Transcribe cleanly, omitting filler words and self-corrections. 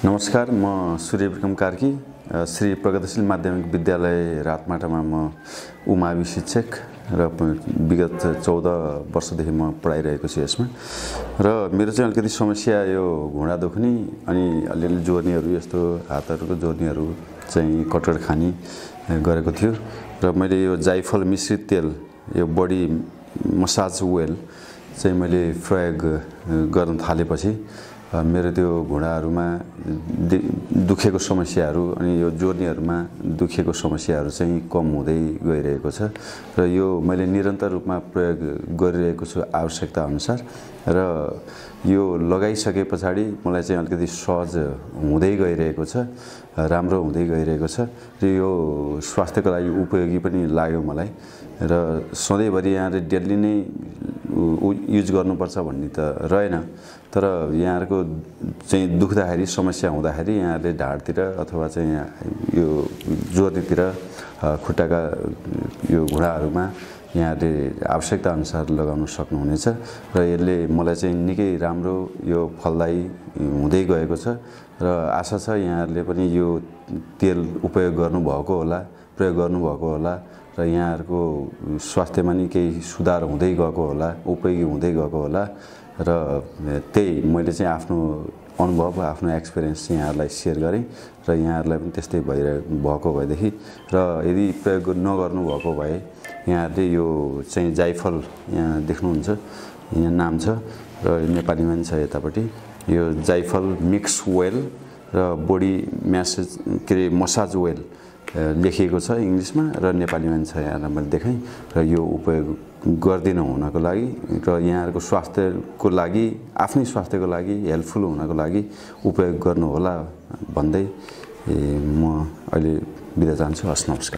नमस्कार, म सूर्य विक्रम कार्की, श्री प्रगतिशील माध्यमिक विद्यालय रातमाटामा म उमावि शिक्षक र विगत 14 वर्षदेखि म पढाइरहेको छु यसमा। र मेरो चाहिँ अलिकति समस्या यो घुँडा दुख्ने अनि अलिअलि जोर्नीहरू, यस्तो हातहरूको जोर्नीहरू चाहिँ कटकट खाने गरेको थियो। र मैले यो जाइफल मिश्रित तेल, यो बडी मसाज ओइल चाहिँ मैले प्रयोग गर्न थालेपछि मेरो त्यो घुँडाहरूमा दुखेको समस्याहरू अनि यो जोर्नीहरूमा दुखेको समस्याहरू चाहिँ कम हुँदै गइरहेको छ। र यो मैले निरन्तर रूपमा प्रयोग गरिरहेको छु आवश्यकता अनुसार। र यो लगाइसके पछाडि मलाई चाहिँ अलिकति सहज हुँदै गइरहेको छ, राम्रो हुँदै गइरहेको छ। र यो स्वास्थ्यको लागि उपयोगी पनि लाग्यो मलाई। र सधैँभरि यहाँले डेली नै युज गर्नुपर्छ भन्ने त रहेन, तर यहाँहरूको चाहिँ दुख्दाखेरि, समस्या हुँदाखेरि यहाँले ढाडतिर अथवा चाहिँ यो जोर्नीतिर, खुट्टाका यो घुँडाहरूमा यहाँले आवश्यकता अनुसार लगाउन सक्नुहुनेछ। र यसले मलाई चाहिँ निकै राम्रो यो फलदायी हुँदै गएको छ। र आशा छ यहाँहरूले पनि यो तेल उपयोग गर्नुभएको होला, प्रयोग गर्नुभएको होला र यहाँहरूको स्वास्थ्यमा नि केही सुधार हुँदै गएको होला, उपयोगी हुँदै गएको होला। र त्यही मैले चाहिँ आफ्नो अनुभव, आफ्नो एक्सपिरियन्स चाहिँ यहाँहरूलाई सेयर गरेँ। र यहाँहरूलाई पनि त्यस्तै भएको भएदेखि र यदि प्रयोग नगर्नु भएको भए यहाँहरूले यो चाहिँ जाइफल यहाँ देख्नुहुन्छ, यहाँ नाम छ र नेपालीमा पनि छ यतापट्टि, यो जाइफल मिक्स ओइल र बडी मसाज ओइल लेखिएको छ इङ्ग्लिसमा र नेपालीमा पनि छ, यहाँलाई मैले देखाएँ। र यो उपयोग गर्दिन हुनको लागि र यहाँहरूको स्वास्थ्यको लागि, आफ्नै स्वास्थ्यको लागि हेल्पफुल हुनको लागि उपयोग गर्नुहोला भन्दै म अहिले बिदा चाहन्छु। हस्, नमस्कार।